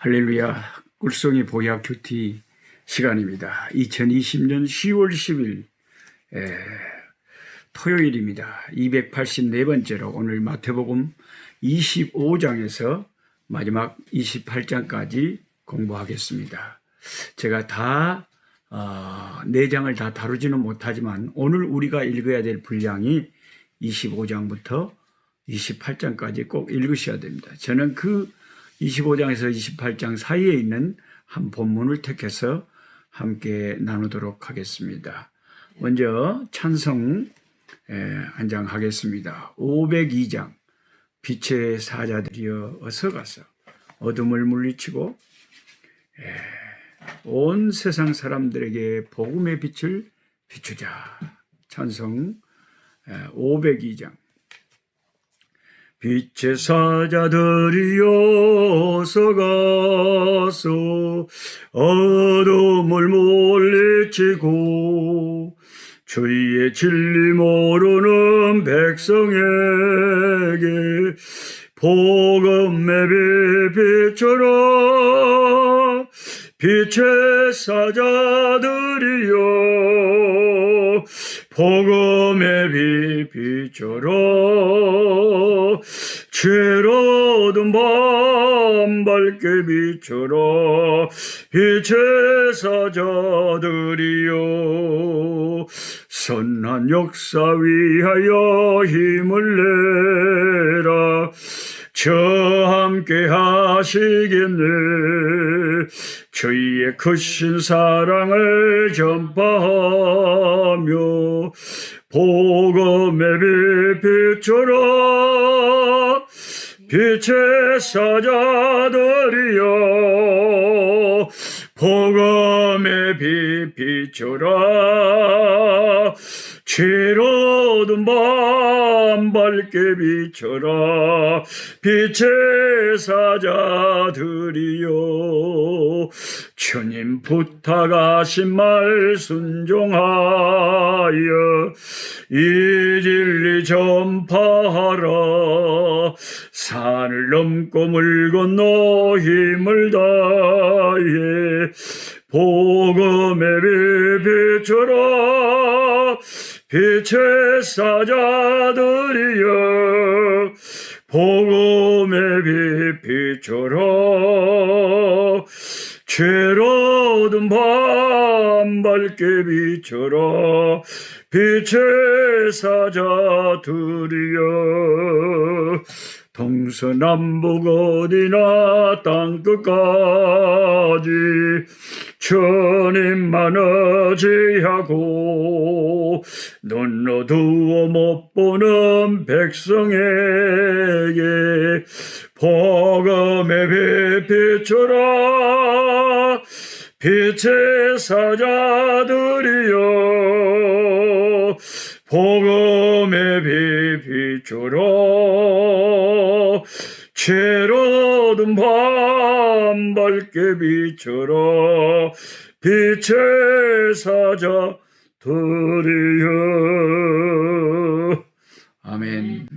할렐루야. 꿀송이 보약 큐티 시간입니다. 2020년 10월 10일 토요일입니다. 284번째로 오늘 마태복음 25장에서 마지막 28장까지 공부하겠습니다. 제가 다 4장을 다 다루지는 못하지만 오늘 우리가 읽어야 될 분량이 25장부터 28장까지 꼭 읽으셔야 됩니다. 저는 그 25장에서 28장 사이에 있는 한 본문을 택해서 함께 나누도록 하겠습니다. 먼저 찬송 한 장 하겠습니다. 502장 빛의 사자들이여 어서 가서 어둠을 물리치고 온 세상 사람들에게 복음의 빛을 비추자. 찬송 502장. 빛의 사자들이여 어서 가서 어둠을 물리치고 주의 진리 모르는 백성에게 복음의 빛 비춰라. 빛의 사자들이여 복음의 빛 비춰라. 죄로든 밤 밝게 비춰라. 빛의 사자들이여 선한 역사 위하여 힘을 내라. 저 함께 하시겠네. 주의 크신 사랑을 전파하며 복음의 빛 비춰라. 빛의 사자들이여 복음의 빛 비춰라. 죄로든 밤 밝게 비춰라. 빛의 사자들이여 주님 부탁하신 말 순종하여 이 진리 전파하라. 산을 넘고 물 건너 힘을 다해 복음의 빛 비춰라. 빛의 사자들이여 복음의 빛 비춰라. 죄로든 밤 밝게 비춰라. 빛의 사자들이여 동서남북 어디나 땅끝까지 주님만 의지하고 눈 어두워 못 보는 백성에게 복음의 빛 비춰라. 빛의 사자들이여 복음의 빛 비춰라. 죄로든 밤 밝게 비춰라. 빛의 사자들이여. 아멘.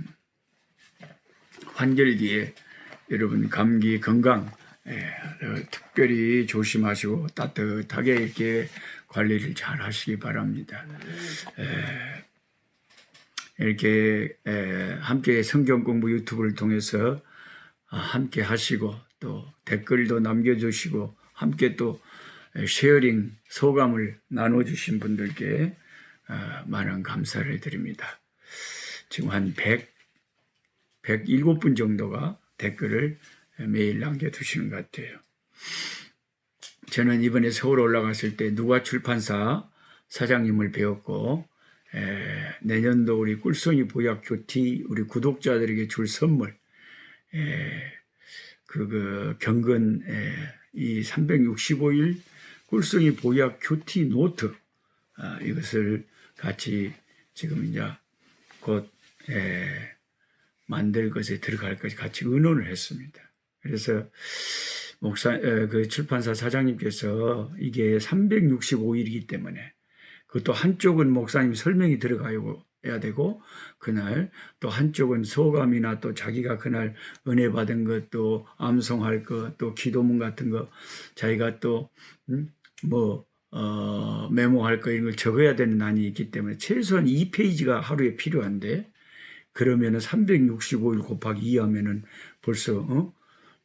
환절기에 여러분 감기 건강 특별히 조심하시고 따뜻하게 이렇게 관리를 잘 하시기 바랍니다. 이렇게 함께 성경 공부 유튜브를 통해서 함께 하시고 또 댓글도 남겨주시고 함께 또 쉐어링 소감을 나눠주신 분들께 많은 감사를 드립니다. 지금 한 107분 정도가 댓글을 매일 남겨두시는 것 같아요. 저는 이번에 서울 올라갔을 때 누가 출판사 사장님을 배웠고 내년도 우리 꿀송이 보약 큐티 우리 구독자들에게 줄 선물 경건 이 365일 꿀송이 보약 큐티 노트 이것을 같이 지금 이제 곧 만들 것에 들어갈 것이 같이 의논을 했습니다. 그래서 그 출판사 사장님께서 이게 365일이기 때문에 그것도 한쪽은 목사님 설명이 들어가고 해야 되고, 그날 또 한쪽은 소감이나 또 자기가 그날 은혜 받은 것, 또 암송할 것, 또 기도문 같은 거 자기가 또 메모할 거 이런 걸 적어야 되는 난이 있기 때문에 최소한 2페이지가 하루에 필요한데, 그러면은 365일 곱하기 2 하면은 벌써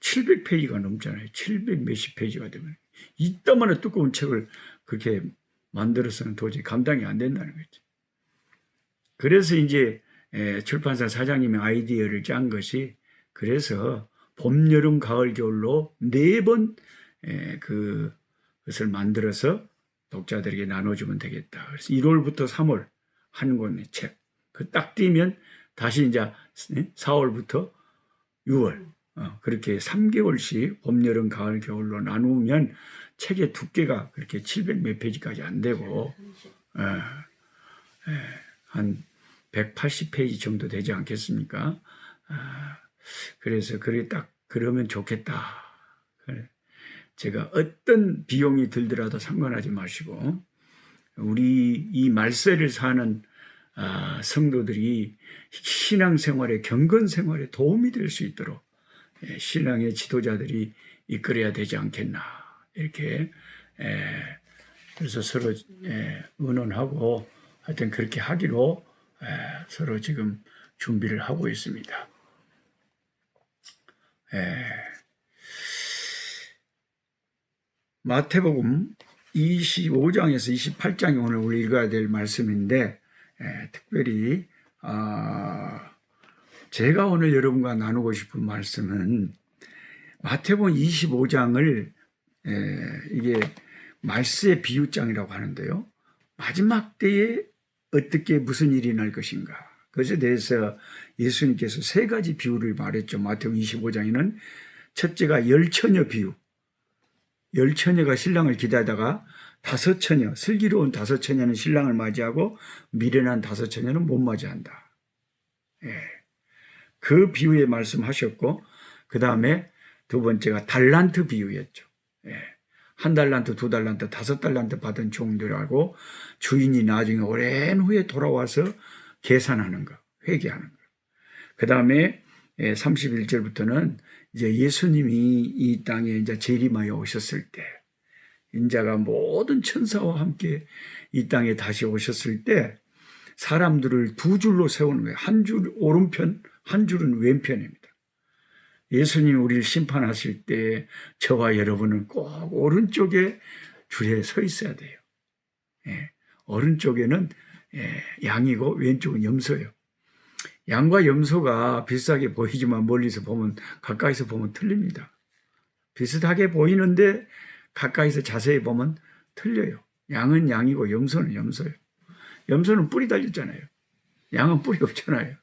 700페이지가 넘잖아요. 700 몇십 페이지가 되면 이따만한 두꺼운 책을 그렇게 만들어서는 도저히 감당이 안 된다는 거죠. 그래서 이제 출판사 사장님의 아이디어를 짠 것이, 그래서 봄, 여름, 가을, 겨울로 4번 그것을 만들어서 독자들에게 나눠주면 되겠다. 그래서 1월부터 3월 한 권의 책, 그 딱 띄면 다시 이제 4월부터 6월 그렇게 3개월씩 봄, 여름, 가을, 겨울로 나누면 책의 두께가 그렇게 700 몇 페이지까지 안 되고 한 180페이지 정도 되지 않겠습니까? 그래서 그래 딱 그러면 좋겠다. 제가 어떤 비용이 들더라도 상관하지 마시고 우리 이 말세를 사는 성도들이 신앙생활에, 경건생활에 도움이 될 수 있도록 신앙의 지도자들이 이끌어야 되지 않겠나, 이렇게 그래서 서로 의논하고 하여튼 그렇게 하기로 서로 지금 준비를 하고 있습니다. 마태복음 25장에서 28장이 오늘 우리 읽어야 될 말씀인데, 특별히 제가 오늘 여러분과 나누고 싶은 말씀은 마태복음 25장을 이게 말세의 비유장이라고 하는데요. 마지막 때에 어떻게 무슨 일이 날 것인가, 그것에 대해서 예수님께서 3가지 비유를 말했죠. 마태복음 25장에는 첫째가 열처녀 비유, 열처녀가 신랑을 기다리다가 5처녀, 슬기로운 5처녀는 신랑을 맞이하고 미련한 5처녀는 못 맞이한다. 그 비유에 말씀하셨고, 그 다음에 2번째가 달란트 비유였죠. 1달란트, 2달란트, 5달란트 받은 종들하고 주인이 나중에 오랜 후에 돌아와서 계산하는 거, 회개하는 거. 그 다음에 31절부터는 이제 예수님이 이 땅에 이제 재림하여 오셨을 때, 인자가 모든 천사와 함께 이 땅에 다시 오셨을 때 사람들을 2줄로 세우는 거예요. 한 줄 오른편, 한 줄은 왼편입니다. 예수님이 우리를 심판하실 때 저와 여러분은 꼭 오른쪽에 줄에 서 있어야 돼요. 오른쪽에는 양이고 왼쪽은 염소예요. 양과 염소가 비슷하게 보이지만 멀리서 보면, 가까이서 보면 틀립니다. 비슷하게 보이는데 가까이서 자세히 보면 틀려요. 양은 양이고 염소는 염소예요. 염소는 뿔이 달렸잖아요. 양은 뿔이 없잖아요.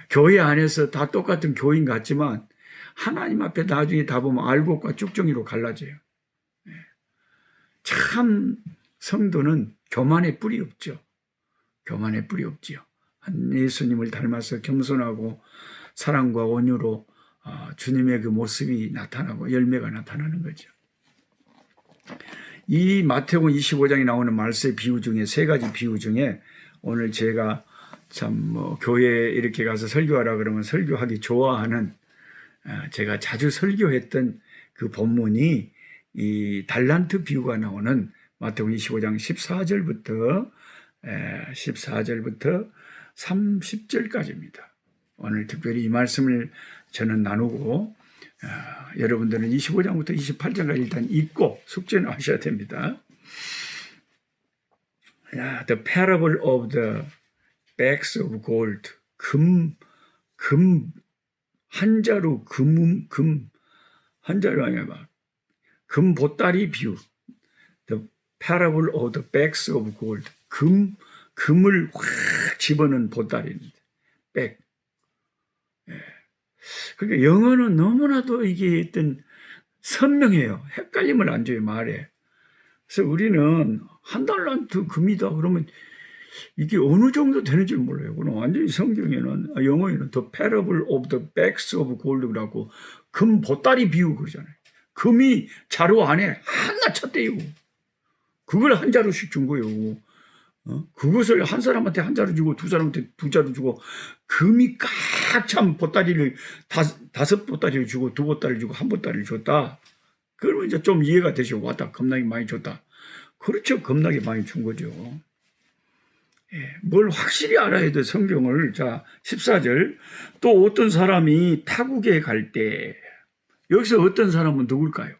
교회 안에서 다 똑같은 교인 같지만 하나님 앞에 나중에 다 보면 알곡과 쭉정이로 갈라져요. 참 성도는 교만의 뿔이 없죠. 교만의 뿔이 없지요. 예수님을 닮아서 겸손하고 사랑과 온유로 주님의 그 모습이 나타나고 열매가 나타나는 거죠. 이 마태복음 25장에 나오는 말세 비유 중에 3가지 비유 중에 오늘 제가 참 교회에 이렇게 가서 설교하라 그러면 설교하기 좋아하는, 제가 자주 설교했던 그 본문이 이 달란트 비유가 나오는 마태복음 25장 14절부터 30절까지입니다. 오늘 특별히 이 말씀을 저는 나누고 여러분들은 25장부터 28장까지 일단 읽고 숙제는 하셔야 됩니다. The parable of the bags of gold. 한 자루 한 자루 아니야, 금 보따리 비유. The parable of the bags of gold. 금을 확 집어넣은 보따리입니다. 백. 그러니까 영어는 너무나도 이게 어떤 선명해요. 헷갈림을 안 줘요, 말에. 그래서 우리는 1달란트 금이다 그러면 이게 어느 정도 되는지 몰라요. 그럼 완전히 성경에는, 영어에는 The parable of the bags of gold라고 금 보따리 비유 그러잖아요. 금이 자루 안에 하나 쳤대요. 그걸 한 자루씩 준 거예요. 그것을 한 사람한테 한 자루 주고 두 사람한테 두 자루 주고 금이 꽉 찬 보따리를 다섯 보따리를 주고 두 보따리를 주고 한 보따리를 줬다. 그러면 이제 좀 이해가 되시고 왔다. 겁나게 많이 줬다. 그렇죠. 겁나게 많이 준 거죠. 예, 뭘 확실히 알아야 돼 성경을. 자 14절 또 어떤 사람이 타국에 갈 때 여기서 어떤 사람은 누굴까요?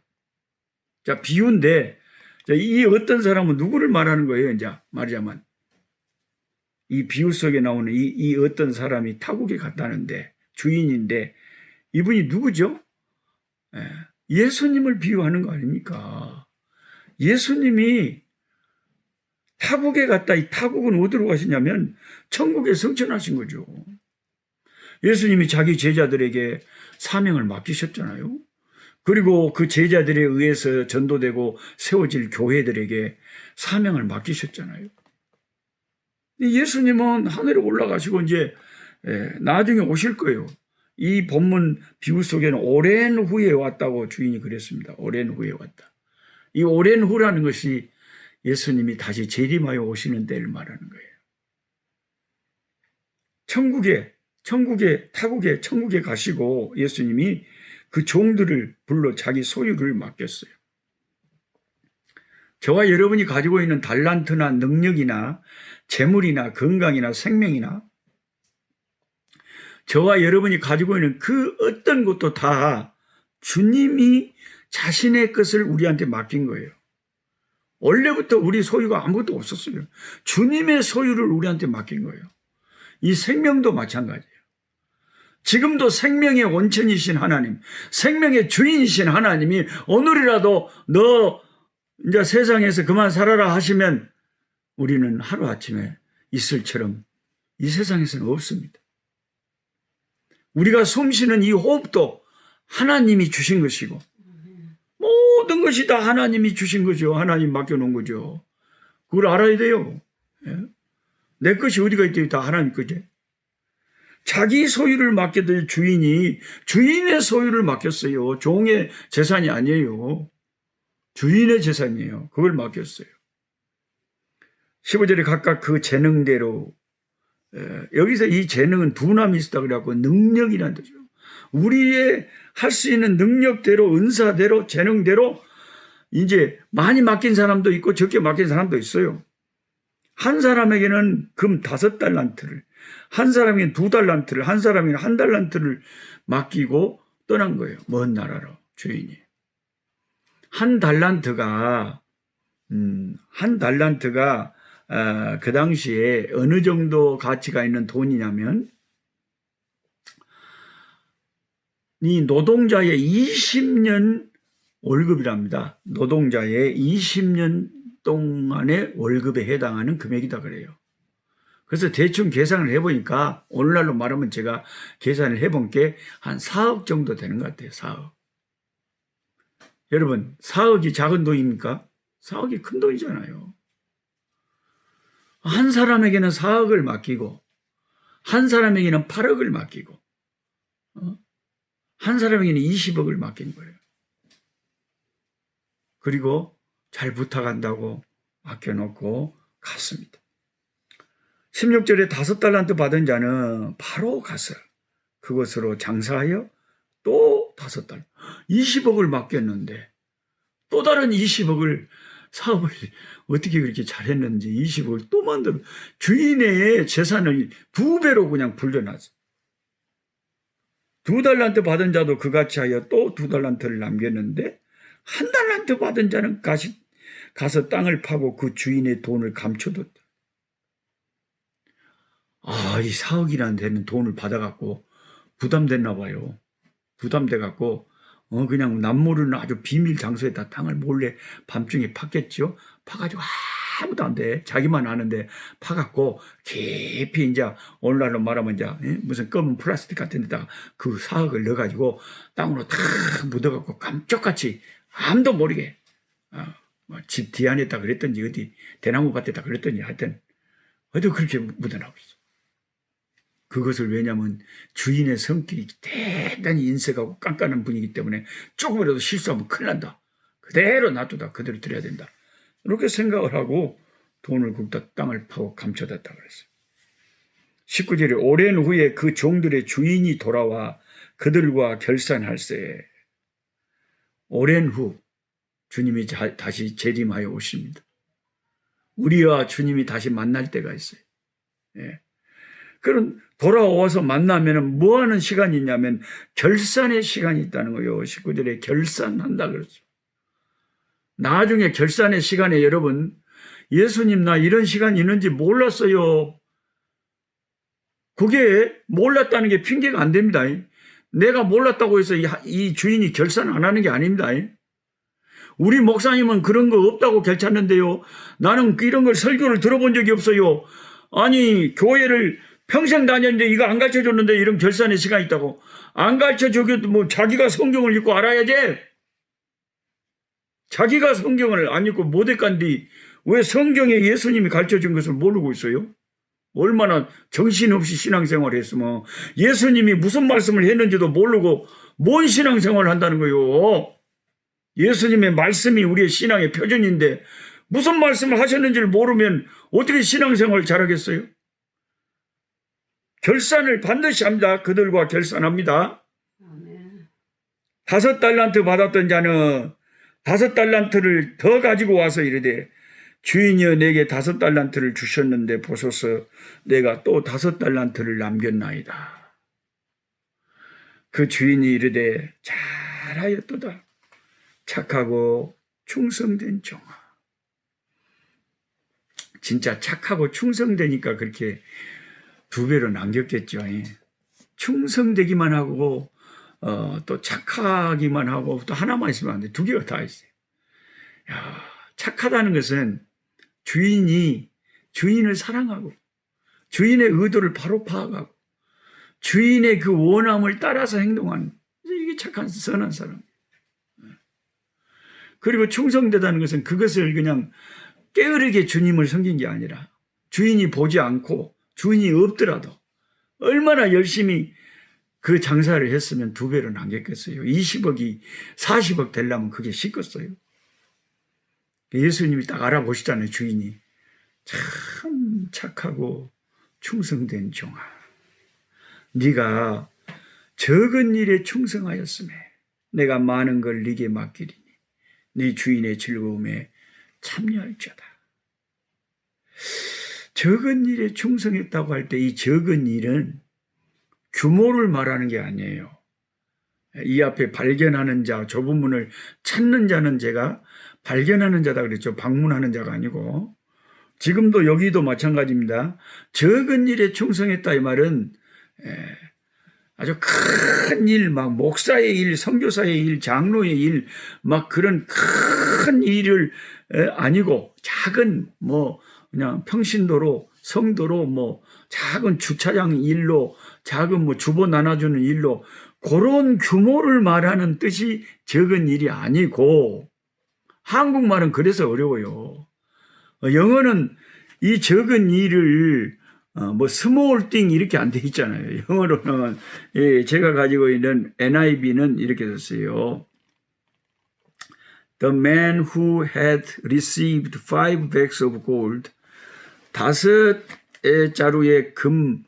자 비유인데 자, 이 어떤 사람은 누구를 말하는 거예요? 이제 말하자면 이 비유 속에 나오는 이 어떤 사람이 타국에 갔다는데 주인인데 이분이 누구죠? 예수님을 비유하는 거 아닙니까? 예수님이 타국에 갔다. 이 타국은 어디로 가시냐면 천국에 승천하신 거죠. 예수님이 자기 제자들에게 사명을 맡기셨잖아요. 그리고 그 제자들에 의해서 전도되고 세워질 교회들에게 사명을 맡기셨잖아요. 예수님은 하늘에 올라가시고 이제 나중에 오실 거예요. 이 본문 비유 속에는 오랜 후에 왔다고 주인이 그랬습니다. 오랜 후에 왔다. 이 오랜 후라는 것이 예수님이 다시 재림하여 오시는 때를 말하는 거예요. 타국에 천국에 가시고 예수님이 그 종들을 불러 자기 소유를 맡겼어요. 저와 여러분이 가지고 있는 달란트나 능력이나 재물이나 건강이나 생명이나 저와 여러분이 가지고 있는 그 어떤 것도 다 주님이 자신의 것을 우리한테 맡긴 거예요. 원래부터 우리 소유가 아무것도 없었어요. 주님의 소유를 우리한테 맡긴 거예요. 이 생명도 마찬가지예요. 지금도 생명의 원천이신 하나님, 생명의 주인이신 하나님이 오늘이라도 너 이제 세상에서 그만 살아라 하시면 우리는 하루아침에 이슬처럼 이 세상에서는 없습니다. 우리가 숨쉬는 이 호흡도 하나님이 주신 것이고 모든 것이 다 하나님이 주신 거죠. 하나님 맡겨놓은 거죠. 그걸 알아야 돼요. 내 것이 어디가 있더니 다 하나님 거지. 자기 소유를 맡겼더니 주인이 주인의 소유를 맡겼어요. 종의 재산이 아니에요. 주인의 재산이에요. 그걸 맡겼어요. 15절에 각각 그 재능대로 여기서 이 재능은 두남이 있었다 그래갖고 능력이라는 뜻이죠. 우리의 할 수 있는 능력대로 은사대로 재능대로 이제 많이 맡긴 사람도 있고 적게 맡긴 사람도 있어요. 한 사람에게는 금 5달란트를 한 사람에게는 2달란트를 한 사람에게는 1달란트를 맡기고 떠난 거예요. 먼 나라로 주인이. 한 달란트가 그 당시에 어느 정도 가치가 있는 돈이냐면 이 노동자의 20년 월급이랍니다. 노동자의 20년 동안의 월급에 해당하는 금액이다 그래요. 그래서 대충 계산을 해보니까 오늘날로 말하면 제가 계산을 해본 게 한 4억 정도 되는 것 같아요. 4억. 여러분 4억이 작은 돈입니까? 4억이 큰 돈이잖아요. 한 사람에게는 4억을 맡기고 한 사람에게는 8억을 맡기고 한 사람에게는 20억을 맡긴 거예요. 그리고 잘 부탁한다고 맡겨놓고 갔습니다. 16절에 5달란트 받은 자는 바로 가서 그것으로 장사하여 또 5달란트 20억을 맡겼는데 또 다른 20억을 사업을 어떻게 그렇게 잘했는지 20억을 또 만들어 주인의 재산을 2배로 그냥 불려놨어요. 2달란트 받은 자도 그같이 하여 또 2달란트를 남겼는데 1달란트 받은 자는 가서 땅을 파고 그 주인의 돈을 감춰뒀다. 이 4억이라는 데는 돈을 받아갖고 부담됐나 봐요. 부담돼갖고 그냥 남모르는 아주 비밀 장소에다 땅을 몰래 밤중에 팠겠죠. 파가지고 아무도 안 돼. 자기만 아는데 파갖고 깊이 이제 오늘날로 말하면 이제 무슨 검은 플라스틱 같은 데다가 그 4억을 넣어가지고 땅으로 다 묻어갖고 깜짝같이 아무도 모르게 집 뒤 안에다 그랬던지 어디 대나무 밭에다 그랬던지 하여튼 어디 그렇게 묻어나고 있어. 그것을 왜냐하면 주인의 성격이 대단히 인색하고 깐깐한 분이기 때문에 조금이라도 실수하면 큰일 난다. 그대로 놔두다 그대로 드려야 된다. 이렇게 생각을 하고 돈을 굽다 땅을 파고 감춰뒀다 그랬어요. 19절에 오랜 후에 그 종들의 주인이 돌아와 그들과 결산할세. 오랜 후 주님이 다시 재림하여 오십니다. 우리와 주님이 다시 만날 때가 있어요. 예. 그럼 돌아와서 만나면 뭐하는 시간이 있냐면 결산의 시간이 있다는 거예요. 19절에 결산한다 그러죠. 나중에 결산의 시간에 여러분, 예수님 나 이런 시간이 있는지 몰랐어요. 그게 몰랐다는 게 핑계가 안 됩니다. 내가 몰랐다고 해서 이 주인이 결산 안 하는 게 아닙니다. 우리 목사님은 그런 거 없다고 결쳤는데요. 나는 이런 걸 설교를 들어본 적이 없어요. 아니 교회를 평생 다녔는데 이거 안 가르쳐줬는데 이런 결산의 시간이 있다고. 안 가르쳐주기도 뭐 자기가 성경을 읽고 알아야지. 자기가 성경을 안 읽고 못했간디 왜 성경에 예수님이 가르쳐준 것을 모르고 있어요? 얼마나 정신없이 신앙생활을 했으면 예수님이 무슨 말씀을 했는지도 모르고 뭔 신앙생활을 한다는 거예요. 예수님의 말씀이 우리의 신앙의 표준인데 무슨 말씀을 하셨는지를 모르면 어떻게 신앙생활을 잘하겠어요? 결산을 반드시 합니다. 그들과 결산합니다. 5달란트 받았던 자는 5달란트를 더 가지고 와서 이르되 주인이여 내게 5달란트를 주셨는데 보소서 내가 또 5달란트를 남겼나이다. 그 주인이 이르되 잘하였도다. 착하고 충성된 종아. 진짜 착하고 충성되니까 그렇게 2배로 남겼겠죠. 충성되기만 하고 또 착하기만 하고 또 하나만 있으면 안 돼. 2개가 다 있어요. 야, 착하다는 것은 주인을 사랑하고 주인의 의도를 바로 파악하고 주인의 그 원함을 따라서 행동하는, 이게 착한 선한 사람. 그리고 충성되다는 것은 그것을 그냥 게으르게 주님을 섬긴 게 아니라 주인이 보지 않고 주인이 없더라도 얼마나 열심히 그 장사를 했으면 2배로 남겼겠어요. 20억이 40억 되려면 그게 쉽겠어요. 예수님이 딱 알아보시잖아요. 주인이 참 착하고 충성된 종아, 네가 적은 일에 충성하였음에 내가 많은 걸 네게 맡기리니 네 주인의 즐거움에 참여할지어다. 적은 일에 충성했다고 할 때 이 적은 일은 규모를 말하는 게 아니에요. 이 앞에 발견하는 자, 좁은 문을 찾는 자는 제가 발견하는 자다 그랬죠. 방문하는 자가 아니고. 지금도 여기도 마찬가지입니다. 적은 일에 충성했다 이 말은 아주 큰 일, 막 목사의 일, 선교사의 일, 장로의 일, 막 그런 큰 일을 아니고 작은 뭐 그냥 평신도로, 성도로 뭐 작은 주차장 일로, 작은 뭐 주보 나눠주는 일로 그런 규모를 말하는 뜻이 적은 일이 아니고, 한국말은 그래서 어려워요. 영어는 이 적은 일을 뭐 스몰 띵 이렇게 안 돼 있잖아요. 영어로는 제가 가지고 있는 NIV는 이렇게 썼어요. The man who had received 5 bags of gold, 5 자루의 금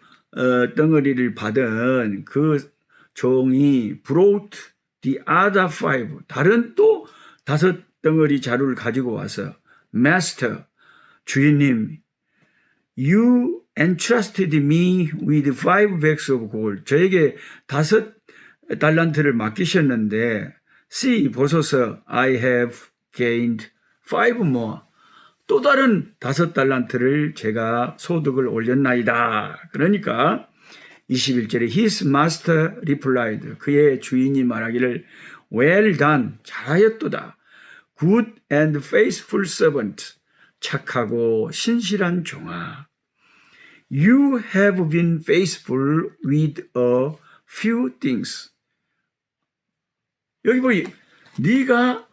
덩어리를 받은 그 종이 brought the other 5, 다른 또 5 덩어리 자루를 가지고 와서 Master, 주인님, you entrusted me with 5 bags of gold. 저에게 5 달란트를 맡기셨는데, see, 보소서, I have gained 5 more. 또 다른 5 달란트를 제가 소득을 올렸나이다. 그러니까 21절에 his master replied, 그의 주인이 말하기를 well done, 잘하였도다. good and faithful servant, 착하고 신실한 종아. You have been faithful with a few things. 여기 보니 네가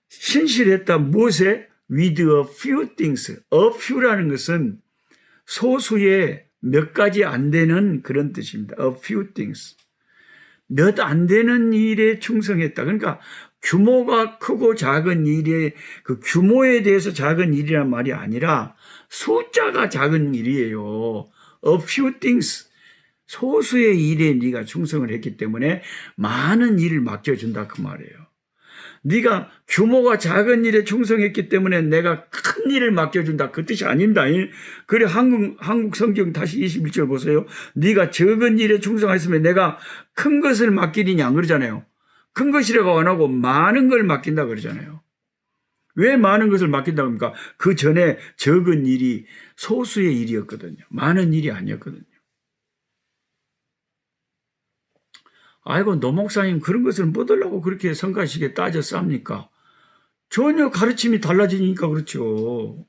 신실했다. 무엇에? With a few things. A few라는 것은 소수의 몇 가지 안 되는 그런 뜻입니다. A few things. 몇 안 되는 일에 충성했다. 그러니까 규모가 크고 작은 일의 그 규모에 대해서 작은 일이란 말이 아니라 숫자가 작은 일이에요. A few things. 소수의 일에 네가 충성을 했기 때문에 많은 일을 맡겨준다 그 말이에요. 네가 규모가 작은 일에 충성했기 때문에 내가 큰 일을 맡겨준다 그 뜻이 아닙니다. 그래 한국 성경 다시 21절 보세요. 네가 적은 일에 충성했으면 내가 큰 것을 맡기리냐 안 그러잖아요. 큰 것이라고 안 하고 많은 걸 맡긴다 그러잖아요. 왜 많은 것을 맡긴다고 합니까? 그 전에 적은 일이 소수의 일이었거든요. 많은 일이 아니었거든요. 아이고 노 목사님 그런 것을 못 하려고 그렇게 성가시게 따져 쌉니까? 전혀 가르침이 달라지니까 그렇죠.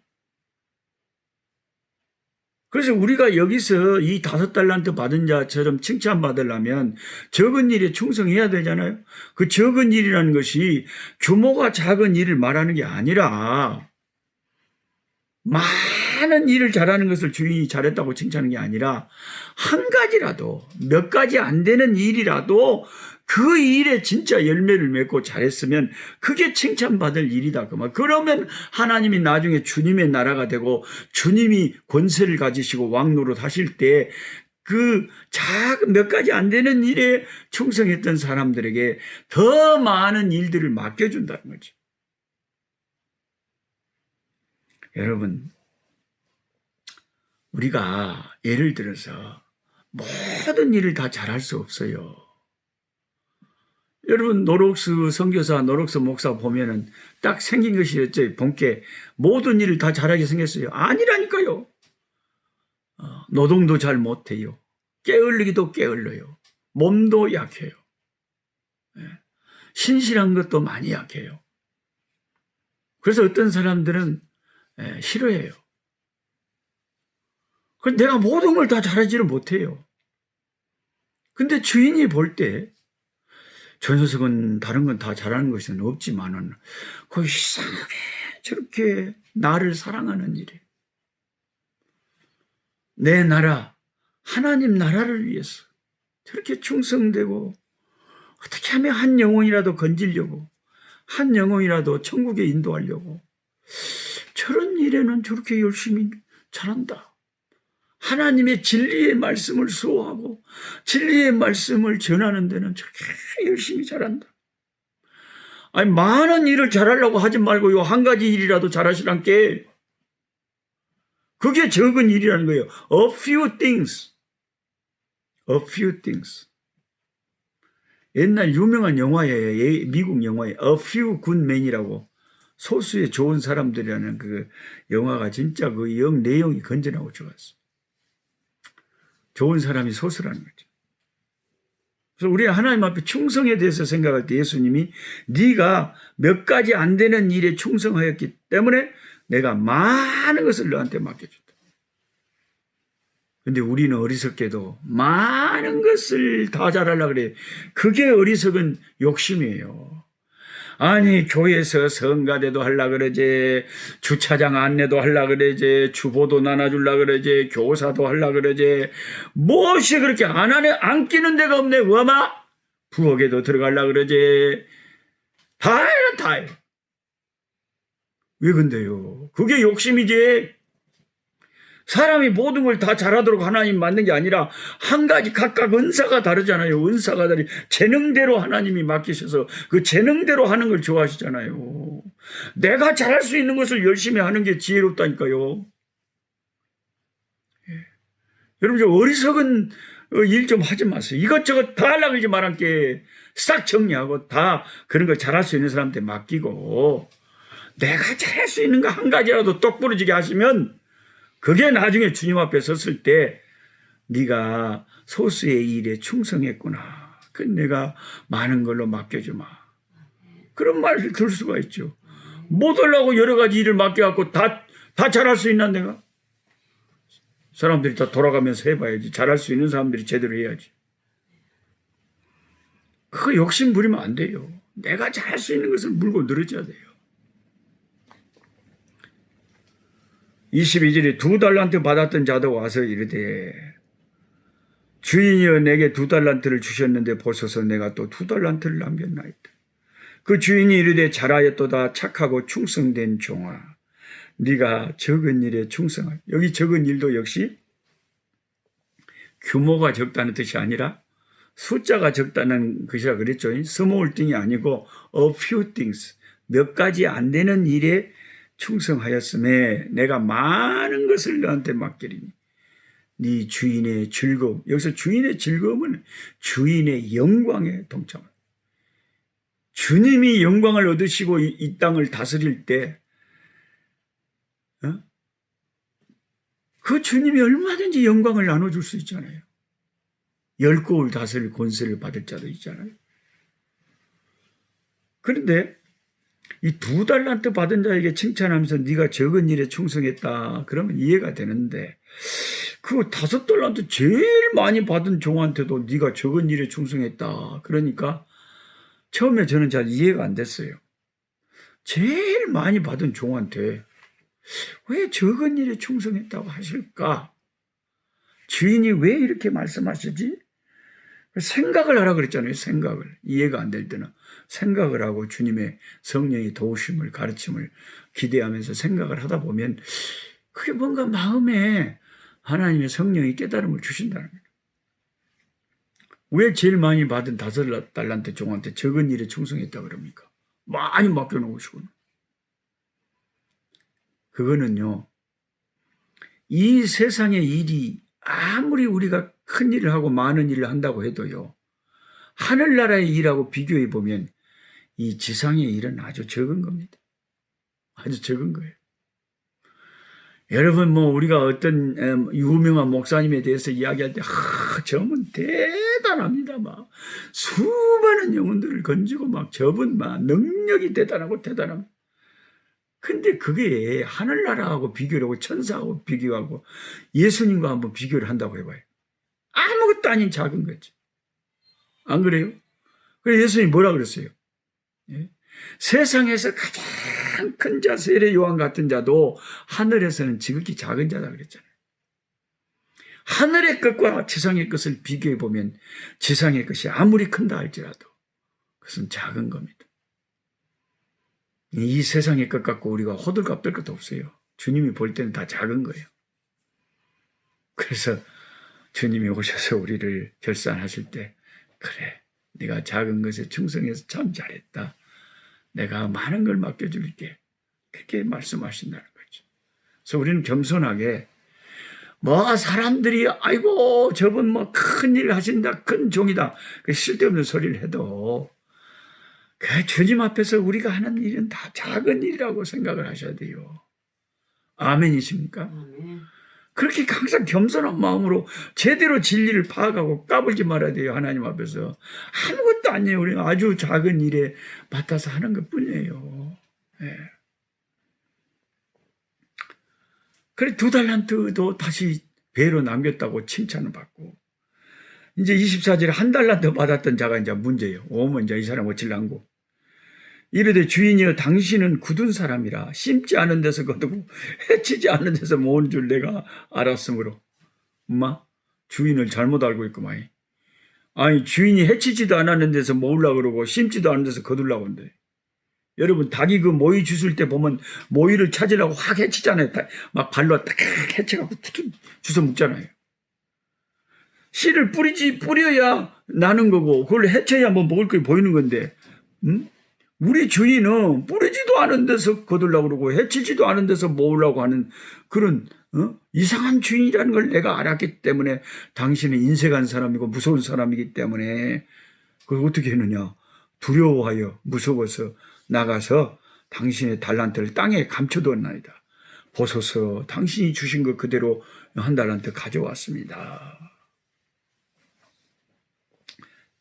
그래서 우리가 여기서 이 5달란트 받은 자처럼 칭찬받으려면 적은 일에 충성해야 되잖아요. 그 적은 일이라는 것이 규모가 작은 일을 말하는 게 아니라 많은 일을 잘하는 것을 주인이 잘했다고 칭찬하는 게 아니라 한 가지라도 몇 가지 안 되는 일이라도 그 일에 진짜 열매를 맺고 잘했으면 그게 칭찬받을 일이다. 그러면 하나님이 나중에 주님의 나라가 되고 주님이 권세를 가지시고 왕노릇 하실 때 그 작은 몇 가지 안 되는 일에 충성했던 사람들에게 더 많은 일들을 맡겨준다는 거죠. 여러분, 우리가 예를 들어서 모든 일을 다 잘할 수 없어요. 여러분 노록스 선교사, 노록스 목사 보면은 딱 생긴 것이 어째 본께 모든 일을 다 잘하게 생겼어요. 아니라니까요. 노동도 잘 못해요. 게을르기도 게을러요. 몸도 약해요. 신실한 것도 많이 약해요. 그래서 어떤 사람들은 싫어해요. 내가 모든 걸 다 잘하지를 못해요. 근데 주인이 볼 때 저 녀석은 다른 건 다 잘하는 것은 없지만은 그 이상하게 저렇게 나를 사랑하는 일에 내 나라 하나님 나라를 위해서 저렇게 충성되고 어떻게 하면 한 영혼이라도 건지려고 한 영혼이라도 천국에 인도하려고 저런 일에는 저렇게 열심히 잘한다. 하나님의 진리의 말씀을 수호하고 진리의 말씀을 전하는 데는 저렇게 열심히 잘한다. 아니 많은 일을 잘하려고 하지 말고요. 한 가지 일이라도 잘하시란 게 그게 적은 일이라는 거예요. A few things. A few things. 옛날 유명한 영화예요. 미국 영화에 A few good men이라고 소수의 좋은 사람들이라는 그 영화가 진짜 그 내용이 건전하고 좋았어요. 좋은 사람이 소수라는 거죠. 그래서 우리는 하나님 앞에 충성에 대해서 생각할 때 예수님이 네가 몇 가지 안 되는 일에 충성하였기 때문에 내가 많은 것을 너한테 맡겨준다. 근데 우리는 어리석게도 많은 것을 다 잘하려고 그래요. 그게 어리석은 욕심이에요. 아니 교회에서 성가대도 하려고 그러지, 주차장 안내도 하려고 그러지, 주보도 나눠주려고 그러지, 교사도 하려고 그러지, 무엇이 그렇게 안 끼는 데가 없네. 워마 부엌에도 들어가려고 그러지. 다 해요, 다 해요. 왜 근데요? 그게 욕심이지. 사람이 모든 걸 다 잘하도록 하나님 만든 게 아니라 한 가지 각각 은사가 다르잖아요. 은사가 다르 재능대로 하나님이 맡기셔서 그 재능대로 하는 걸 좋아하시잖아요. 내가 잘할 수 있는 것을 열심히 하는 게 지혜롭다니까요. 여러분 좀 어리석은 일 좀 하지 마세요. 이것저것 다 하려고 하지 말한게 싹 정리하고 다 그런 걸 잘할 수 있는 사람한테 맡기고 내가 잘할 수 있는 거 한 가지라도 똑부러지게 하시면 그게 나중에 주님 앞에 섰을 때 네가 소수의 일에 충성했구나. 그 내가 많은 걸로 맡겨주마. 그런 말을 들을 수가 있죠. 못 하려고 여러 가지 일을 맡겨갖고 다 잘할 수 있나 내가? 사람들이 다 돌아가면서 해봐야지. 잘할 수 있는 사람들이 제대로 해야지. 그거 욕심 부리면 안 돼요. 내가 잘할 수 있는 것을 물고 늘어져야 돼요. 22절에 2달란트 받았던 자도 와서 이르되 주인이여 내게 2달란트를 주셨는데 보소서 내가 또 2달란트를 남겼나이다. 그 주인이 이르되 잘하였도다 착하고 충성된 종아 네가 적은 일에 충성하여. 여기 적은 일도 역시 규모가 적다는 뜻이 아니라 숫자가 적다는 것이라 그랬죠. small thing이 아니고 a few things, 몇 가지 안 되는 일에 충성하였음에 내가 많은 것을 너한테 맡기리니 네 주인의 즐거움. 여기서 주인의 즐거움은 주인의 영광에 동참합니다. 주님이 영광을 얻으시고 이 땅을 다스릴 때 그 주님이 얼마든지 영광을 나눠줄 수 있잖아요. 10고을 다스릴 권세를 받을 자도 있잖아요. 그런데 이 2달란트 받은 자에게 칭찬하면서 네가 적은 일에 충성했다 그러면 이해가 되는데, 그 5달란트 제일 많이 받은 종한테도 네가 적은 일에 충성했다 그러니까 처음에 저는 잘 이해가 안 됐어요. 제일 많이 받은 종한테 왜 적은 일에 충성했다고 하실까? 주인이 왜 이렇게 말씀하시지? 생각을 하라 그랬잖아요. 생각을. 이해가 안 될 때는 생각을 하고 주님의 성령의 도우심을, 가르침을 기대하면서 생각을 하다 보면 그게 뭔가 마음에 하나님의 성령이 깨달음을 주신다는 거예요. 왜 제일 많이 받은 5달란트 종한테 적은 일에 충성했다 그럽니까? 많이 맡겨놓으시구나. 그거는요, 이 세상의 일이 아무리 우리가 큰 일을 하고 많은 일을 한다고 해도요, 하늘나라의 일하고 비교해 보면 이 지상의 일은 아주 적은 겁니다. 아주 적은 거예요. 여러분, 우리가 어떤 유명한 목사님에 대해서 이야기할 때, 저분 대단합니다. 수많은 영혼들을 건지고 저분 능력이 대단하고 대단합니다. 근데 그게 하늘나라하고 비교를 하고 천사하고 비교하고 예수님과 한번 비교를 한다고 해봐요. 아무것도 아닌 작은 거지. 안 그래요? 그래서 예수님이 뭐라 그랬어요? 예? 세상에서 가장 큰 자, 세례 요한 같은 자도 하늘에서는 지극히 작은 자다 그랬잖아요. 하늘의 것과 지상의 것을 비교해 보면 지상의 것이 아무리 큰다 할지라도 그것은 작은 겁니다. 이 세상의 것 갖고 우리가 호들갑 떨 것도 없어요. 주님이 볼 때는 다 작은 거예요. 그래서 주님이 오셔서 우리를 결산하실 때, 그래, 네가 작은 것에 충성해서 참 잘했다. 내가 많은 걸 맡겨줄게. 그렇게 말씀하신다는 거죠. 그래서 우리는 겸손하게 사람들이 아이고 저분 큰일 하신다, 큰 종이다, 쓸데없는 소리를 해도 그 주님 앞에서 우리가 하는 일은 다 작은 일이라고 생각을 하셔야 돼요. 아멘이십니까? 아멘. 그렇게 항상 겸손한 마음으로 제대로 진리를 파악하고 까불지 말아야 돼요. 하나님 앞에서. 아무것도 아니에요. 우리는 아주 작은 일에 맡아서 하는 것뿐이에요. 네. 그래 2달란트도 다시 배로 남겼다고 칭찬을 받고, 이제 24절에 1달란트 받았던 자가 이제 문제예요. 오면 이제 이 사람 어찔랑고. 이르되 주인이여 당신은 굳은 사람이라 심지 않은 데서 거두고 해치지 않은 데서 모은 줄 내가 알았으므로. 주인을 잘못 알고 있구만. 아니 주인이 해치지도 않았는 데서 모으려고 그러고 심지도 않은 데서 거두려고 한대. 여러분 닭이 그 모이 주술 때 보면 모이를 찾으려고 확 해치잖아요. 막 발로 딱 해치갖고 툭 주워 먹잖아요. 씨를 뿌려야 나는 거고 그걸 해쳐야 뭐 먹을 게 보이는 건데, 우리 주인은 뿌리지도 않은 데서 거두려고 그러고 해치지도 않은 데서 모으려고 하는 그런 이상한 주인이라는 걸 내가 알았기 때문에 당신은 인색한 사람이고 무서운 사람이기 때문에 그걸 어떻게 했느냐? 두려워하여 무서워서 나가서 당신의 달란트를 땅에 감춰두었나이다. 보소서 당신이 주신 것 그대로 1달란트 가져왔습니다.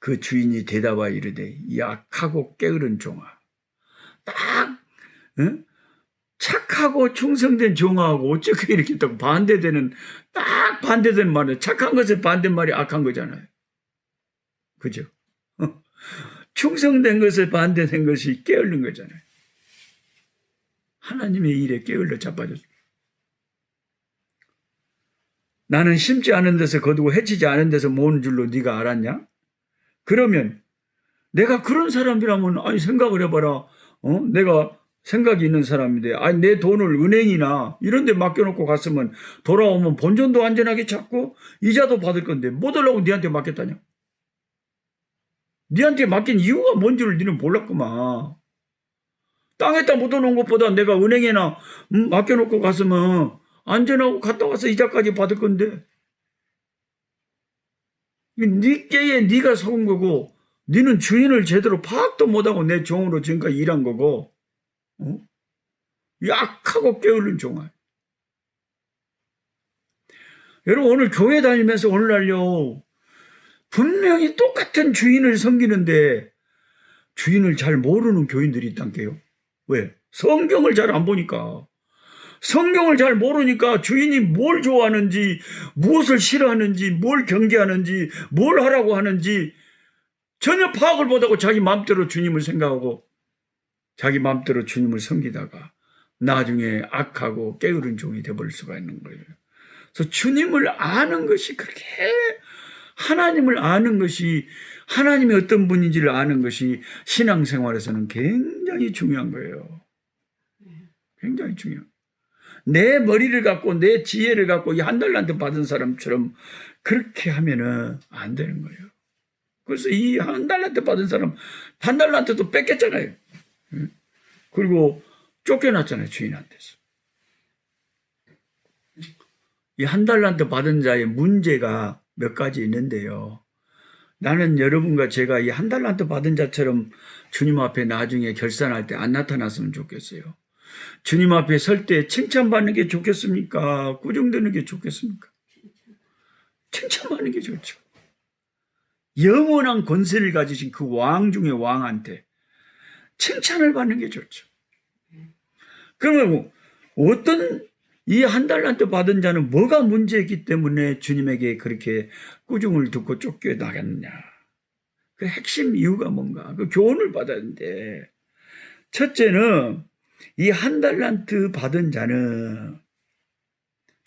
그 주인이 대답하여 이르되 약하고 게으른 종아. 딱 착하고 충성된 종아하고 어떻게 이렇게 딱 반대되는, 딱 반대되는 말이에요. 착한 것의 반대말이 악한 거잖아요. 그죠? 충성된 것에 반대된 것이 게으른 거잖아요. 하나님의 일에 게을러 자빠졌습니다. 나는 심지 않은 데서 거두고 해치지 않은 데서 모은 줄로 네가 알았냐? 그러면 내가 그런 사람이라면 생각을 해봐라. 내가 생각이 있는 사람인데, 아니, 내 돈을 은행이나 이런 데 맡겨놓고 갔으면 돌아오면 본전도 안전하게 찾고 이자도 받을 건데 못 하려고 니한테 맡겼다냐? 니한테 맡긴 이유가 뭔지를 니는 몰랐구만. 땅에다 묻어놓은 것보다 내가 은행에나 맡겨놓고 갔으면 안전하고 갔다 와서 이자까지 받을 건데 니 깨에 니가 속은 거고 니는 주인을 제대로 파악도 못하고 내 종으로 지금까지 일한 거고 약하고 게으른 종아. 여러분 오늘 교회 다니면서 오늘날요 분명히 똑같은 주인을 섬기는데 주인을 잘 모르는 교인들이 있단게요. 왜? 성경을 잘 안 보니까. 성경을 잘 모르니까 주인이 뭘 좋아하는지, 무엇을 싫어하는지, 뭘 경계하는지, 뭘 하라고 하는지 전혀 파악을 못하고 자기 마음대로 주님을 생각하고 자기 마음대로 주님을 섬기다가 나중에 악하고 게으른 종이 되어버릴 수가 있는 거예요. 그래서 주님을 아는 것이 그렇게 하나님을 아는 것이 하나님이 어떤 분인지를 아는 것이 신앙생활에서는 굉장히 중요한 거예요. 굉장히 중요해요. 내 머리를 갖고 내 지혜를 갖고 이 한 달란트 받은 사람처럼 그렇게 하면은 안 되는 거예요. 그래서 이 한 달란트 받은 사람 한 달란트도 뺏겼잖아요. 그리고 쫓겨났잖아요. 주인한테서. 이 한 달란트 받은 자의 문제가 몇 가지 있는데요. 나는 여러분과 제가 이 한 달란트 받은 자처럼 주님 앞에 나중에 결산할 때 안 나타났으면 좋겠어요. 주님 앞에 설 때 칭찬받는 게 좋겠습니까? 꾸중되는 게 좋겠습니까? 칭찬받는 게 좋죠. 영원한 권세를 가지신 그 왕 중의 왕한테 칭찬을 받는 게 좋죠. 그러면 어떤 이 한 달란트 받은 자는 뭐가 문제였기 때문에 주님에게 그렇게 꾸중을 듣고 쫓겨나갔냐. 그 핵심 이유가 뭔가. 그 교훈을 받았는데 첫째는 이 한 달란트 받은 자는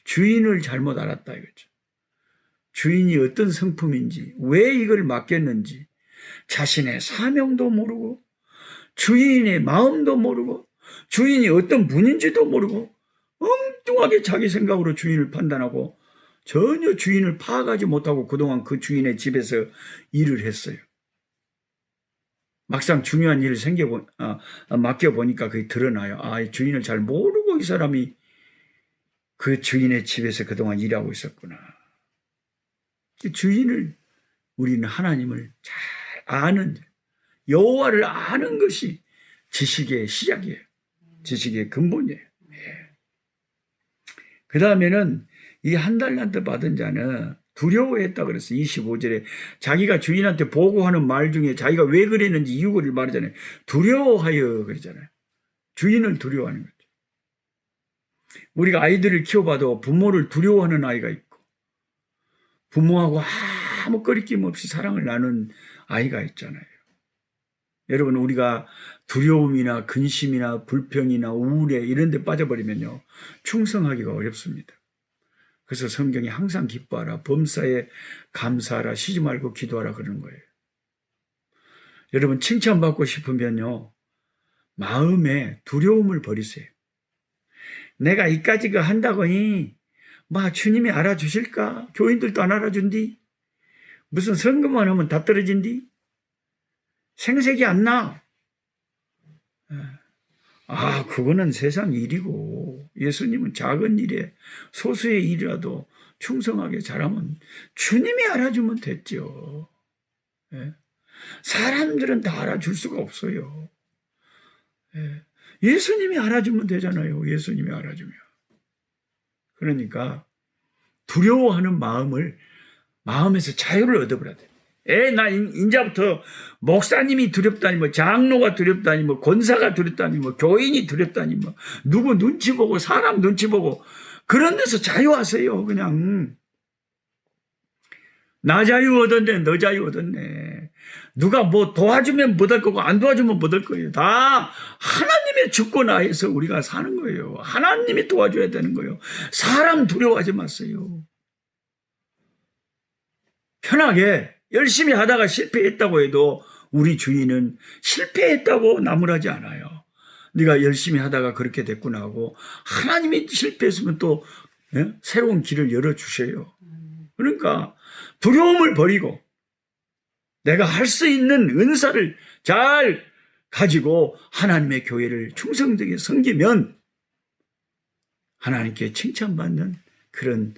주인을 잘못 알았다 이거죠. 주인이 어떤 성품인지, 왜 이걸 맡겼는지, 자신의 사명도 모르고, 주인의 마음도 모르고, 주인이 어떤 분인지도 모르고, 엉뚱하게 자기 생각으로 주인을 판단하고, 전혀 주인을 파악하지 못하고 그동안 그 주인의 집에서 일을 했어요. 막상 중요한 일을 맡겨보니까 그게 드러나요. 아, 주인을 잘 모르고 이 사람이 그 주인의 집에서 그동안 일하고 있었구나. 주인을 우리는 하나님을 잘 아는 여호와를 아는 것이 지식의 시작이에요. 지식의 근본이에요. 예. 그 다음에는 이 한 달란트 받은 자는 두려워했다 그랬어요. 25절에 자기가 주인한테 보고하는 말 중에 자기가 왜 그랬는지 이유를 말하잖아요. 두려워하여 그러잖아요. 주인을 두려워하는 거죠. 우리가 아이들을 키워봐도 부모를 두려워하는 아이가 있고 부모하고 아무 거리낌 없이 사랑을 나눈 아이가 있잖아요. 여러분 우리가 두려움이나 근심이나 불평이나 우울에 이런 데 빠져버리면요. 충성하기가 어렵습니다. 그래서 성경이 항상 기뻐하라, 범사에 감사하라, 쉬지 말고 기도하라 그러는 거예요. 여러분 칭찬받고 싶으면요. 마음에 두려움을 버리세요. 내가 이까지가 한다거니 주님이 알아주실까? 교인들도 안 알아준디? 무슨 선거만 하면 다 떨어진디? 생색이 안 나. 그거는 세상 일이고 예수님은 작은 일에 소수의 일이라도 충성하게 잘하면 주님이 알아주면 됐죠. 사람들은 다 알아줄 수가 없어요. 예수님이 알아주면 되잖아요. 예수님이 알아주면. 그러니까 두려워하는 마음에서 자유를 얻어버려야 돼. 나 인자부터 목사님이 두렵다니, 장로가 두렵다니, 권사가 두렵다니, 교인이 두렵다니, 누구 눈치 보고, 사람 눈치 보고, 그런 데서 자유하세요, 그냥. 나 자유 얻었네, 너 자유 얻었네. 누가 도와주면 못할 거고, 안 도와주면 못할 거예요. 다 하나님의 주권 하에서 우리가 사는 거예요. 하나님이 도와줘야 되는 거예요. 사람 두려워하지 마세요. 편하게, 열심히 하다가 실패했다고 해도 우리 주인은 실패했다고 나무라지 않아요. 네가 열심히 하다가 그렇게 됐구나 하고 하나님이 실패했으면 또 새로운 길을 열어주셔요. 그러니까 두려움을 버리고 내가 할 수 있는 은사를 잘 가지고 하나님의 교회를 충성되게 섬기면 하나님께 칭찬받는 그런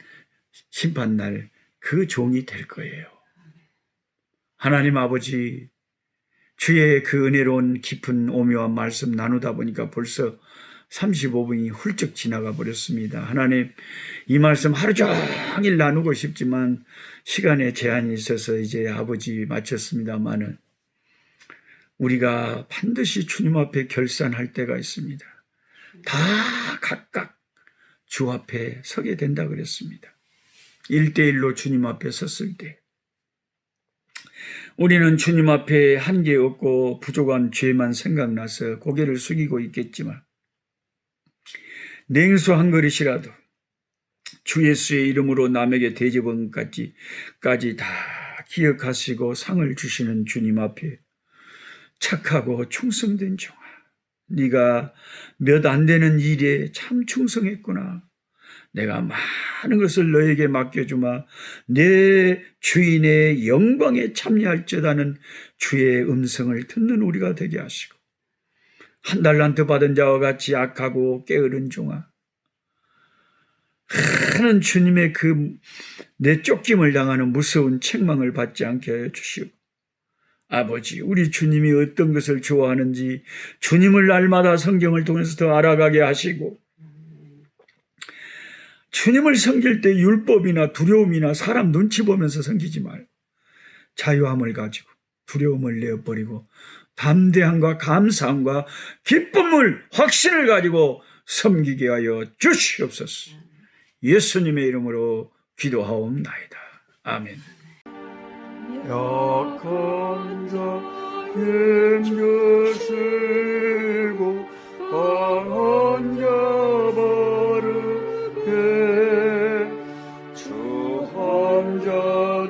심판날 그 종이 될 거예요. 하나님 아버지, 주의 그 은혜로운 깊은 오묘한 말씀 나누다 보니까 벌써 35분이 훌쩍 지나가 버렸습니다. 하나님, 이 말씀 하루 종일 나누고 싶지만 시간에 제한이 있어서 이제 아버지 마쳤습니다마는 우리가 반드시 주님 앞에 결산할 때가 있습니다. 다 각각 주 앞에 서게 된다 그랬습니다. 1대1로 주님 앞에 섰을 때 우리는 주님 앞에 한계 없고 부족한 죄만 생각나서 고개를 숙이고 있겠지만 냉수 한 그릇이라도 주 예수의 이름으로 남에게 대접은 까지 다 기억하시고 상을 주시는 주님 앞에 착하고 충성된 종아, 네가 몇 안 되는 일에 참 충성했구나. 내가 많은 것을 너에게 맡겨주마. 내 주인의 영광에 참여할지어다는 주의 음성을 듣는 우리가 되게 하시고 한 달란트 받은 자와 같이 악하고 게으른 종아, 하는 주님의 그 내 쫓김을 당하는 무서운 책망을 받지 않게 하여 주시고 아버지, 우리 주님이 어떤 것을 좋아하는지 주님을 날마다 성경을 통해서 더 알아가게 하시고 주님을 섬길 때 율법이나 두려움이나 사람 눈치 보면서 섬기지 말고 자유함을 가지고 두려움을 내어버리고 담대함과 감사함과 기쁨을 확신을 가지고 섬기게 하여 주시옵소서. 예수님의 이름으로 기도하옵나이다. 아멘. 약한 자 힘주시고 강한 자 바르게 주한 자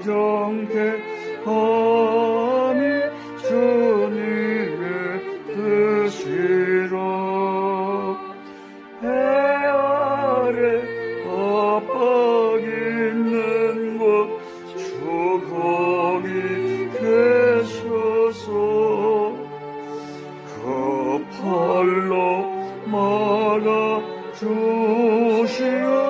정케함이 주님의 뜻이라. 해 아래 압박 있는 곳 주 거기 계셔서 그 팔로 막아 주시오.